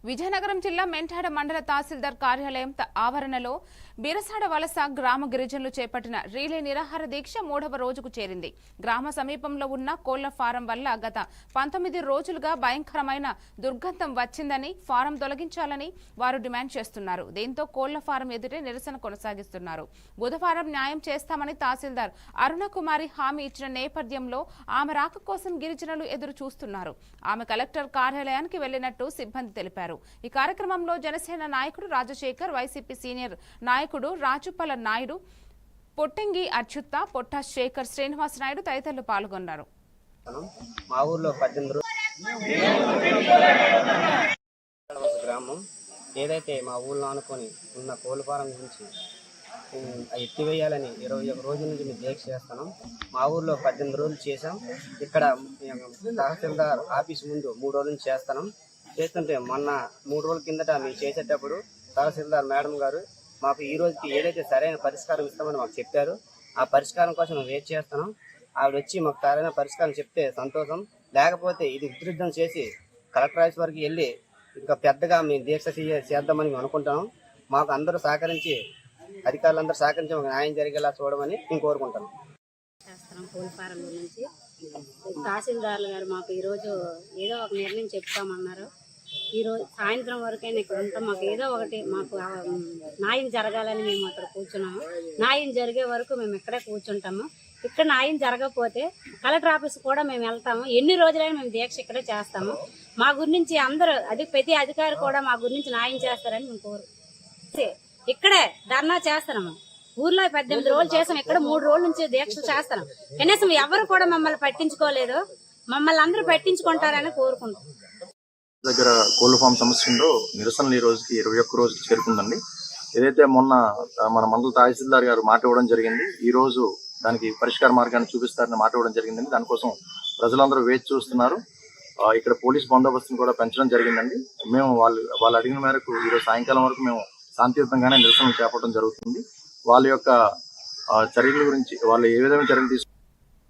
విజయనగరం జిల్లా మెంటాడ మండల తహసీల్దార్ కార్యాలయం ఆవరణలో బిరసాడ వలస గ్రామ గిరిజనులు చేపట్టిన రీలే నిరాహార దీక్ష 3వ రోజుకు చేరింది. గ్రామ సమీపంలో ఉన్న కోళ్ల ఫారం వల్ల గత 19 రోజులుగా భయంకరమైన దుర్గంధం వచ్చిందని, ఫారం తొలగించాలని వారు డిమాండ్ చేస్తున్నారు. దీంతో కోళ్ల ఫారం ఎదుటే నిరసన కొనసాగిస్తున్నారు. బుధవారం న్యాయం చేస్తామని తహసీల్దార్ అరుణకుమారి హామీ ఇచ్చిన నేపథ్యంలో ఆమె రాక కోసం గిరిజనులు ఎదురు చూస్తున్నారు. ఆమె కలెక్టర్ కార్యాలయానికి వెళ్లినట్టు సిబ్బంది తెలిపారు. ఈ కార్యక్రమంలో జనసేన నాయకుడు రాజశేఖర్, వైసీపీ సీనియర్ నాయకుడు రాజుపల నాయుడు, పొట్టంగి అచ్యుత, పొట్ట శేఖర్, శ్రీనివాస్ నాయుడు తదితరులు పాల్గొన్నారు. మా ఊర్లో 18 గ్రామం ఏదైతే మా ఊళ్ళో అనుకొని ఉన్న కోళ్ళ ఫారం గురించి ఎత్తివేయాలని 21 రోజుల నుంచి మేము దీక్ష చేస్తున్నాం. మా ఊర్లో 18 రోజులు చేసాం. ఇక్కడ తహసీల్దార్ ఆఫీస్ ముందు 3 రోజుల నుంచి చేస్తుంటే మొన్న 3 రోజుల కిందట మేము చేసేటప్పుడు తహసీల్దార్ మేడం గారు మాకు ఈ రోజుకి ఏదైతే సరైన పరిష్కారం ఇస్తామని మాకు చెప్పారు. ఆ పరిష్కారం కోసం మేము వెయిట్ చేస్తున్నాం. ఆవిడ వచ్చి మాకు సరైన పరిష్కారం చెప్తే సంతోషం, లేకపోతే ఇది విరుద్ధం చేసి కలెక్టర్ ఆఫీస్ వరకు వెళ్ళి ఇంకా పెద్దగా మేము దీక్ష చేద్దామని మేము అనుకుంటాం. మాకు అందరూ సహకరించి, అధికారులందరూ సహకరించి మాకు న్యాయం జరిగేలా చూడమని మేము కోరుకుంటాం. కోళ్ళ ఫారం గురించి తహసీల్దార్లు గారు మాకు ఈరోజు ఏదో ఒక నిర్ణయం చెప్తామన్నారు. ఈరోజు సాయంత్రం వరకైనా ఇక్కడ ఉంటాం. మాకు ఏదో ఒకటి మాకు న్యాయం జరగాలని మేము అక్కడ కూర్చున్నాము. న్యాయం జరిగే వరకు మేము ఇక్కడే కూర్చుంటాము. ఇక్కడ న్యాయం జరగకపోతే కలెక్టర్ ఆఫీస్ కూడా మేము వెళ్తాము. ఎన్ని రోజులైనా మేము దీక్ష ఇక్కడే చేస్తాము. మా గురించి అందరూ ప్రతి అధికారి కూడా మా గురించి న్యాయం చేస్తారని మేము కోరు ఇక్కడే ధర్నా చేస్తున్నాము. ఊర్లో 18 రోజులు చేసాం. ఇక్కడ 3 రోజుల నుంచి దీక్ష చేస్తున్నాం. కనీసం ఎవరు కూడా మమ్మల్ని పట్టించుకోలేదు. మమ్మల్ని అందరూ పట్టించుకుంటారని కోరుకుంటాం. దగ్గర కోళ్ళ ఫామ్ సమస్యలో నిరసనలు ఈ రోజుకి 21 రోజుకి చేరుకుందండి. ఏదైతే మొన్న మన మండల తహసీల్దార్ గారు మాట ఇవ్వడం జరిగింది, ఈ రోజు దానికి పరిష్కార మార్గాన్ని చూపిస్తారని మాట ఇవ్వడం జరిగిందండి. దానికోసం ప్రజలందరూ వేచి చూస్తున్నారు. ఇక్కడ పోలీస్ బందోబస్తును కూడా పెంచడం జరిగిందండి. మేము వాళ్ళు అడిగిన మేరకు ఈరోజు సాయంకాలం వరకు మేము శాంతియుతంగానే నిరసనలు చేపట్టడం జరుగుతుంది. వాళ్ళ యొక్క చర్యల గురించి వాళ్ళు ఏ విధమైన చర్యలు